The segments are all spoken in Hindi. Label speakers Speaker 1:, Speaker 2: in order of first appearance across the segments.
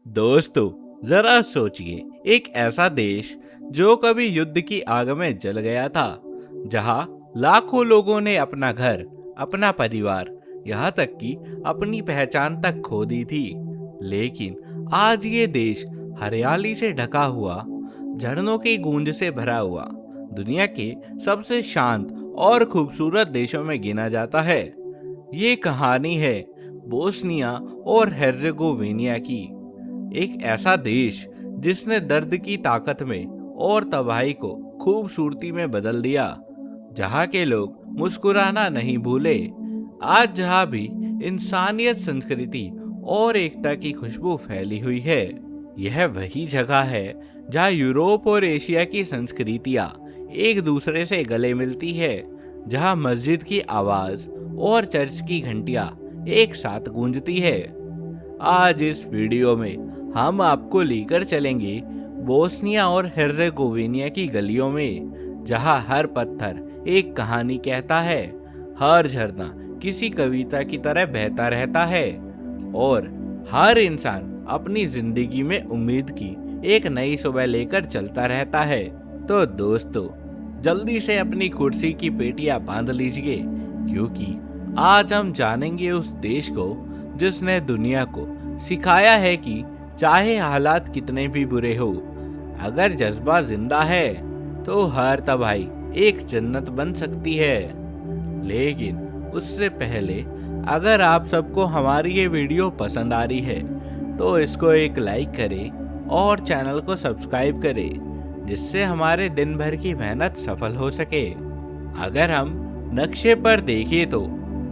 Speaker 1: दोस्तों, जरा सोचिए, एक ऐसा देश जो कभी युद्ध की आग में जल गया था, जहां लाखों लोगों ने अपना घर, अपना परिवार, यहाँ तक कि अपनी पहचान तक खो दी थी। लेकिन आज ये देश हरियाली से ढका हुआ, झरनों की गूंज से भरा हुआ, दुनिया के सबसे शांत और खूबसूरत देशों में गिना जाता है। ये कहानी है बोस्निया और हेर्जेगोविना की, एक ऐसा देश जिसने दर्द की ताकत में और तबाही को खूबसूरती में बदल दिया, जहाँ के लोग मुस्कुराना नहीं भूले। आज जहाँ भी इंसानियत, संस्कृति और एकता की खुशबू फैली हुई है। यह वही जगह है जहाँ यूरोप और एशिया की संस्कृतियाँ एक दूसरे से गले मिलती है, जहाँ मस्जिद की आवाज और चर्च की घंटियाँ एक साथ गूंजती है। आज इस वीडियो में हम आपको लेकर चलेंगे बोस्निया और हेर्जेगोविना की गलियों में, जहां हर पत्थर एक कहानी कहता है, हर झरना किसी कविता की तरह बहता रहता है और हर इंसान अपनी जिंदगी में उम्मीद की एक नई सुबह लेकर चलता रहता है। तो दोस्तों, जल्दी से अपनी कुर्सी की पेटियां बांध लीजिए, क्योंकि आज हम जानेंगे उस देश को जिसने दुनिया को सिखाया है कि चाहे हालात कितने भी बुरे हो, अगर जज्बा जिंदा है तो हर तबाही एक जन्नत बन सकती है। लेकिन उससे पहले, अगर आप सबको हमारी ये वीडियो पसंद आ रही है तो इसको एक लाइक करें और चैनल को सब्सक्राइब करें, जिससे हमारे दिन भर की मेहनत सफल हो सके। अगर हम नक्शे पर देखें तो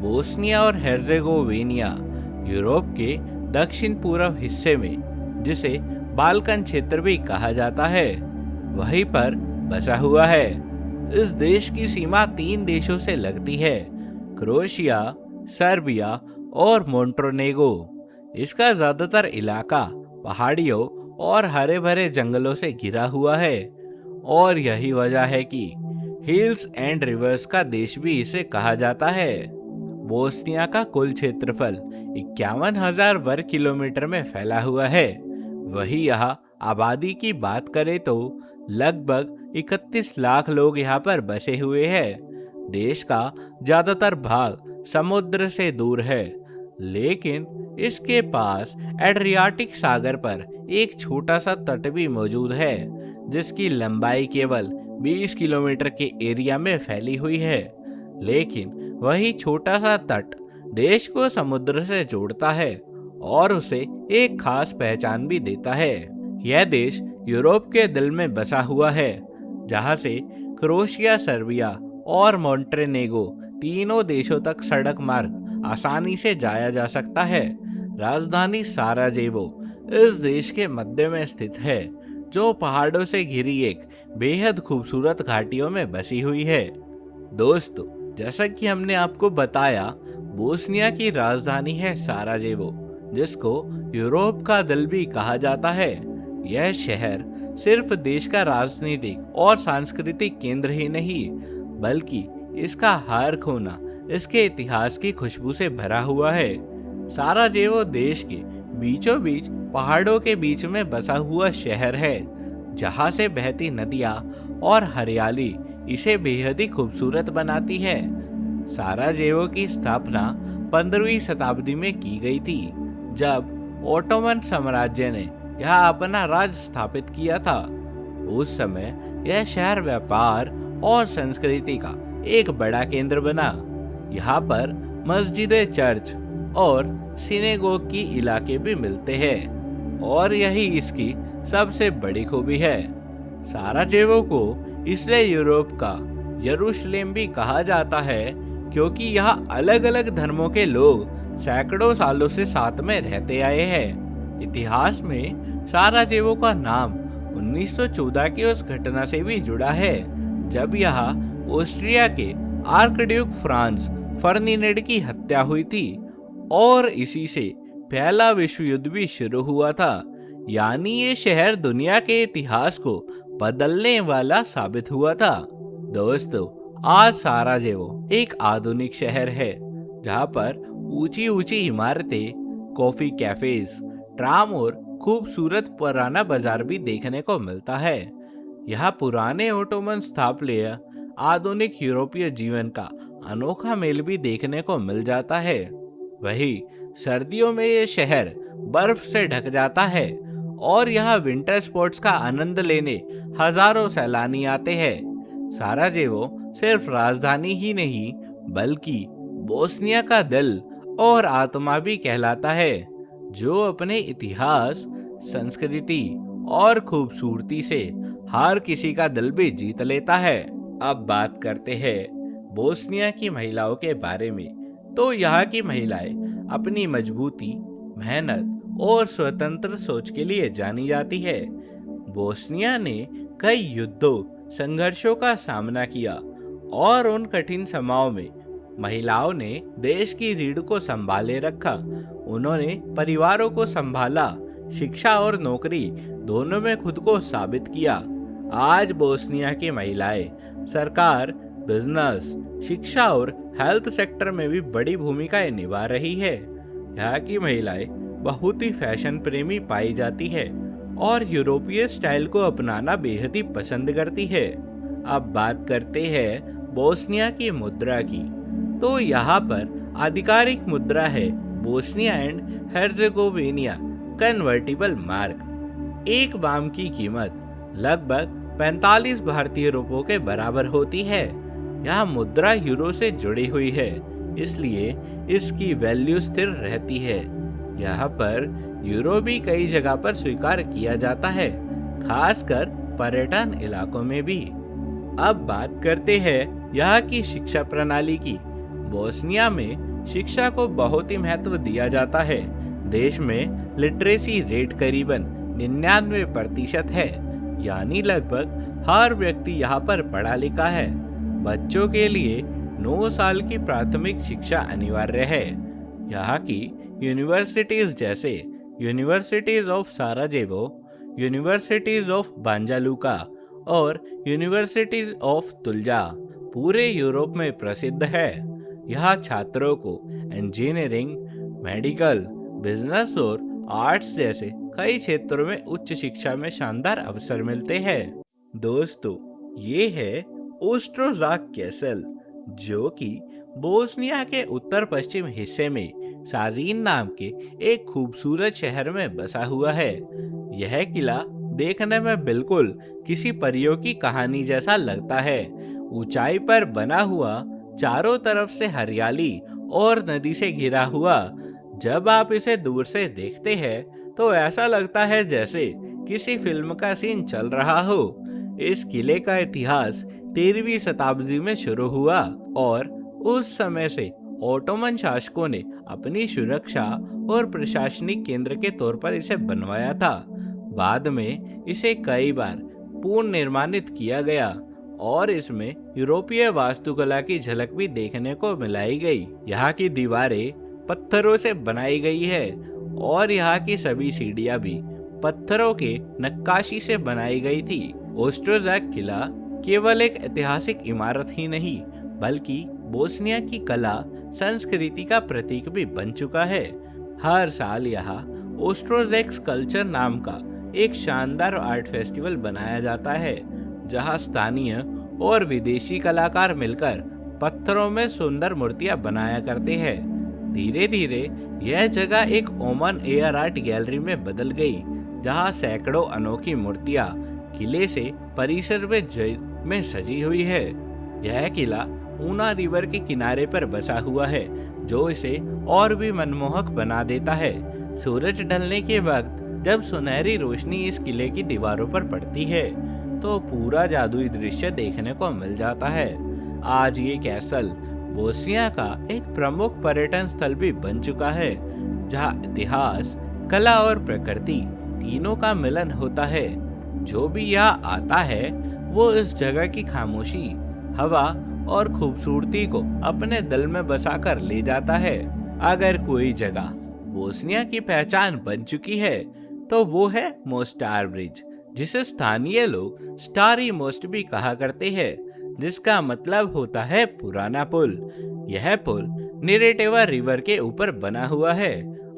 Speaker 1: बोस्निया और हेर्जेगोविना यूरोप के दक्षिण पूर्व हिस्से में, जिसे बाल्कन क्षेत्र भी कहा जाता है, वहीं पर बसा हुआ है। इस देश की सीमा 3 देशों से लगती है, क्रोएशिया, सर्बिया और मोंटेनेग्रो। इसका ज्यादातर इलाका पहाड़ियों और हरे भरे जंगलों से घिरा हुआ है, और यही वजह है कि हिल्स एंड रिवर्स का देश भी इसे कहा जाता है। बोस्निया का कुल क्षेत्रफल 51,000 वर्ग किलोमीटर में फैला हुआ है। वही यहाँ आबादी की बात करें तो लगभग 31 लाख लोग यहाँ पर बसे हुए हैं। देश का ज्यादातर भाग समुद्र से दूर है, लेकिन इसके पास एड्रियाटिक सागर पर एक छोटा सा तट भी मौजूद है, जिसकी लंबाई केवल 20 किलोमीटर के एरिया में फैली हुई है। लेकिन वही छोटा सा तट देश को समुद्र से जोड़ता है और उसे एक खास पहचान भी देता है। यह देश यूरोप के दिल में बसा हुआ है, जहां से क्रोएशिया, सर्बिया और मोंटेनेग्रो तीनों देशों तक सड़क मार्ग आसानी से जाया जा सकता है। राजधानी साराजेवो इस देश के मध्य में स्थित है, जो पहाड़ों से घिरी एक बेहद खूबसूरत घाटियों में बसी हुई है। दोस्तों, जैसा कि हमने आपको बताया, बोस्निया की राजधानी है साराजेवो, जिसको यूरोप का दिल भी कहा जाता है। यह शहर सिर्फ देश का राजनीतिक और सांस्कृतिक केंद्र ही नहीं, बल्कि इसका हर कोना इसके इतिहास की खुशबू से भरा हुआ है। साराजेवो देश के बीचों बीच पहाड़ों के बीच में बसा हुआ शहर है, जहां से बहती नदियां और हरियाली इसे बेहद ही खूबसूरत बनाती है। साराजेवो की स्थापना 15वीं शताब्दी में की गई थी, जब ओटोमन साम्राज्य ने यहाँ अपना राज स्थापित किया था। उस समय यह शहर व्यापार और संस्कृति का एक बड़ा केंद्र बना। यहाँ पर मस्जिदें, चर्च और सिनेगोग की इलाके भी मिलते हैं, और यही इसकी सबसे बड़ी खूबी है। साराजेवो को इसलिए यूरोप का यरूशलेम भी कहा जाता है, क्योंकि यहाँ अलग अलग धर्मों के लोग सैकड़ों सालों से साथ में रहते आए हैं। इतिहास में साराजेवो का नाम 1914 की उस घटना से भी जुड़ा है, जब यहाँ ऑस्ट्रिया के आर्कड्यूक फ्रांज फर्डिनेंड की हत्या हुई थी, और इसी से पहला विश्व युद्ध भी शुरू हुआ था। यानी ये शहर दुनिया के इतिहास को बदलने वाला साबित हुआ था। दोस्तों, आज साराजेवो एक आधुनिक शहर है, जहाँ पर ऊंची ऊंची इमारतें, कॉफी कैफेज, ट्राम और खूबसूरत पुराना बाजार भी देखने को मिलता है। यहाँ पुराने ओटोमन स्थापत्य आधुनिक यूरोपीय जीवन का अनोखा मेल भी देखने को मिल जाता है। वही सर्दियों में ये शहर बर्फ से ढक जाता है और यहाँ विंटर स्पोर्ट्स का आनंद लेने हजारों सैलानी आते हैं। साराजेवो सिर्फ राजधानी ही नहीं बल्कि बोस्निया का दिल और आत्मा भी कहलाता है, जो अपने इतिहास, संस्कृति और खूबसूरती से हर किसी का दिल भी जीत लेता है। अब बात करते हैं बोस्निया की महिलाओं के बारे में। तो यहाँ की महिलाएं अपनी मजबूती, मेहनत और स्वतंत्र सोच के लिए जानी जाती है। बोस्निया ने कई युद्धों, संघर्षों का सामना किया और उन कठिन समयों में महिलाओं ने देश की रीढ़ को संभाले रखा। उन्होंने परिवारों को संभाला, शिक्षा और नौकरी दोनों में खुद को साबित किया। आज बोस्निया की महिलाएं सरकार, बिजनेस, शिक्षा और हेल्थ सेक्टर में भी बड़ी भूमिकाएं निभा रही है। यहाँ की महिलाएं बहुत ही फैशन प्रेमी पाई जाती है और यूरोपीय स्टाइल को अपनाना बेहद ही पसंद करती है। अब बात करते हैं बोस्निया की मुद्रा की। तो यहाँ पर आधिकारिक मुद्रा है बोस्निया एंड हेर्जेगोविना कन्वर्टिबल मार्क। एक बाम की कीमत लगभग 45 भारतीय रुपयों के बराबर होती है। यह मुद्रा यूरो से जुड़ी हुई है, इसलिए इसकी वैल्यू स्थिर रहती है। यहाँ पर यूरो भी कई जगह पर स्वीकार किया जाता है, खासकर पर्यटन इलाकों में भी। अब बात करते हैं यहाँ की शिक्षा प्रणाली की। बोस्निया में शिक्षा को बहुत ही महत्व दिया जाता है। देश में लिटरेसी रेट करीबन 99% है, यानी लगभग हर व्यक्ति यहाँ पर पढ़ा लिखा है। बच्चों के लिए 9 साल की प्राथमिक शिक्षा अनिवार्य है। यहाँ की यूनिवर्सिटीज जैसे universities of Sarajevo, universities of Banja Luka और यूनिवर्सिटीज ऑफ तुल्जा पूरे यूरोप में प्रसिद्ध है। यहाँ छात्रों को इंजीनियरिंग, मेडिकल, बिजनेस और आर्ट्स जैसे कई क्षेत्रों में उच्च शिक्षा में शानदार अवसर मिलते हैं। दोस्तों, ये है ओस्ट्रोजाक कैसल, जो कि बोस्निया के उत्तर पश्चिम हिस्से में साजीन नाम के एक खूबसूरत शहर में बसा हुआ है। यह किला देखने में बिल्कुल किसी परियों की कहानी जैसा लगता है। ऊंचाई पर बना हुआ, चारों तरफ से हरियाली और नदी से घिरा हुआ। जब आप इसे दूर से देखते हैं तो ऐसा लगता है जैसे किसी फिल्म का सीन चल रहा हो। इस किले का इतिहास 13वीं शताब्दी में शुरू हुआ और उस समय से ओटोमन शासकों ने अपनी सुरक्षा और प्रशासनिक केंद्र के तौर पर इसे बनवाया था। बाद में इसे कई बार पुनर्निर्माणित किया गया और इसमें यूरोपीय वास्तुकला की झलक भी देखने को मिलाई गई। यहाँ की दीवारें पत्थरों से बनाई गई है और यहाँ की सभी सीढ़ियाँ भी पत्थरों के नक्काशी से बनाई गई थी। ओस्ट्रोजाक किला केवल एक ऐतिहासिक इमारत ही नहीं बल्कि बोस्निया की कला, संस्कृति का प्रतीक भी बन चुका है। हर साल यहाँ ओस्ट्रोजैक कल्चर नाम का एक शानदार आर्ट फेस्टिवल बनाया जाता है, जहाँ स्थानीय और विदेशी कलाकार मिलकर पत्थरों में सुंदर मूर्तियां बनाया करते हैं। धीरे धीरे यह जगह एक ओमन एयर आर्ट गैलरी में बदल गई, जहाँ सैकड़ों अनोखी मूर्तियां किले से परिसर में सजी हुई है। यह किला ऊना रिवर के किनारे पर बसा हुआ है, जो इसे और भी मनमोहक बना देता है। सूरज ढलने के वक्त जब सुनहरी रोशनी इस किले की दीवारों पर पड़ती है तो पूरा जादुई दृश्य देखने को मिल जाता है। आज ये कैसल बोस्निया का एक प्रमुख पर्यटन स्थल भी बन चुका है, जहाँ इतिहास, कला और प्रकृति तीनों का मिलन होता है। जो भी यहाँ आता है वो इस जगह की खामोशी, हवा और खूबसूरती को अपने दिल में बसाकर ले जाता है। अगर कोई जगह बोस्निया की पहचान बन चुकी है तो वो है मोस्टार ब्रिज, जिसे स्थानीय लोग स्टारी मोस्ट भी कहा करते हैं, जिसका मतलब होता है पुराना पुल। यह पुल निरेटेवा रिवर के ऊपर बना हुआ है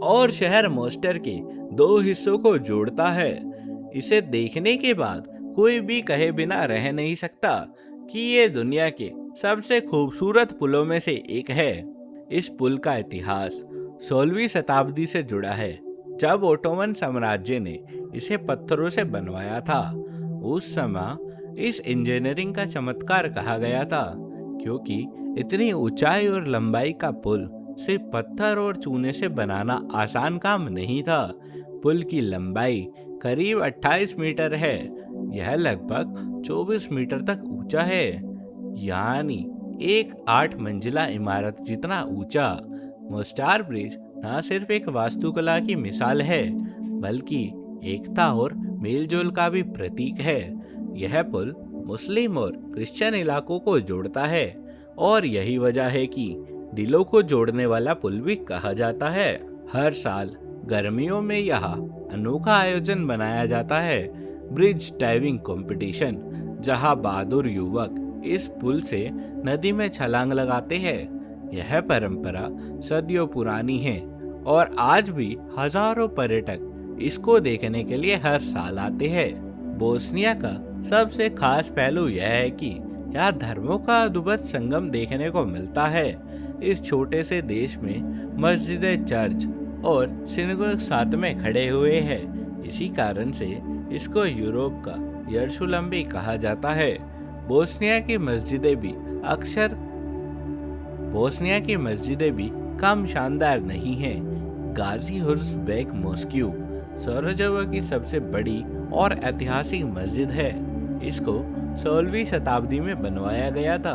Speaker 1: और शहर मोस्टर के दो हिस्सों को जोड़ता है। इसे देखने के बाद कोई भी कहे बिना रह नहीं सकता कि ये दुनिया के सबसे खूबसूरत पुलों में से एक है। इस पुल का इतिहास 16वीं शताब्दी से जुड़ा है, जब ओटोमन साम्राज्य ने इसे पत्थरों से बनवाया था। उस समय इस इंजीनियरिंग का चमत्कार कहा गया था, क्योंकि इतनी ऊंचाई और लंबाई का पुल सिर्फ पत्थर और चूने से बनाना आसान काम नहीं था। पुल की लंबाई करीब 28 मीटर है। यह लगभग 24 मीटर तक ऊंचा है, यानी एक 8 मंजिला इमारत जितना ऊंचा। मोस्टार ब्रिज न सिर्फ एक वास्तुकला की मिसाल है, बल्कि एकता और मेलजोल का भी प्रतीक है। यह पुल मुस्लिम और क्रिश्चियन इलाकों को जोड़ता है, और यही वजह है कि दिलों को जोड़ने वाला पुल भी कहा जाता है। हर साल गर्मियों में यहाँ अनोखा आयोजन बनाया जाता है, ब्रिज डाइविंग कंपटीशन, जहाँ बहादुर युवक इस पुल से नदी में छलांग लगाते हैं। यह परंपरा सदियों पुरानी है, और आज भी हजारों पर्यटक इसको देखने के लिए हर साल आते हैं। बोस्निया का सबसे खास पहलू यह है कि यहाँ धर्मों का अद्भुत संगम देखने को मिलता है। इस छोटे से देश में मस्जिदें, चर्च और सिनेगोग साथ में खड़े हुए हैं। इसी कारण से इसको यूरोप का यरूशलेम भी कहा जाता है। बोस्निया की मस्जिदें भी कम शानदार नहीं हैं। गाजी हुर्सबेक मॉस्क्यू सरोजोवा की सबसे बड़ी और ऐतिहासिक मस्जिद है। इसको 16वीं शताब्दी में बनवाया गया था।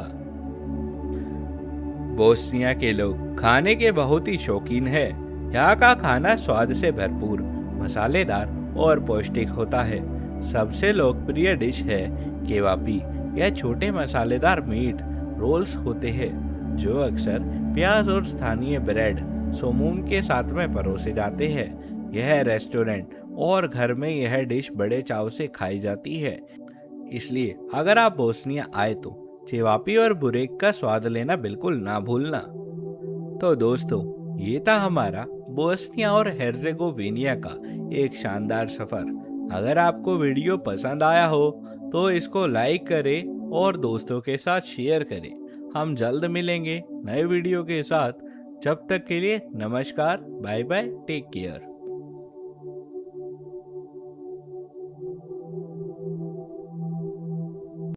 Speaker 1: बोस्निया के लोग खाने के बहुत ही शौकीन है। यहाँ का खाना स्वाद से भरपूर, मसालेदार और पौष्टिक होता है। सबसे लोकप्रिय डिश है केवापी। यह छोटे मसालेदार मीट रोल्स होते हैं, जो अक्सर प्याज और स्थानीय ब्रेड सोमून के साथ में परोसे जाते हैं। यह रेस्टोरेंट और घर में यह डिश बड़े चाव से खाई जाती है। इसलिए अगर आप बोस्निया आए तो चेवापी और बुरेक का स्वाद लेना बिल्कुल ना भूलना। तो दोस्तों, ये था हमारा बोस्निया और हेर्जेगोविना का एक शानदार सफर। अगर आपको वीडियो पसंद आया हो तो इसको लाइक करें और दोस्तों के साथ शेयर करें। हम जल्द मिलेंगे नए वीडियो के साथ। जब तक के लिए नमस्कार, बाय बाय, टेक केयर।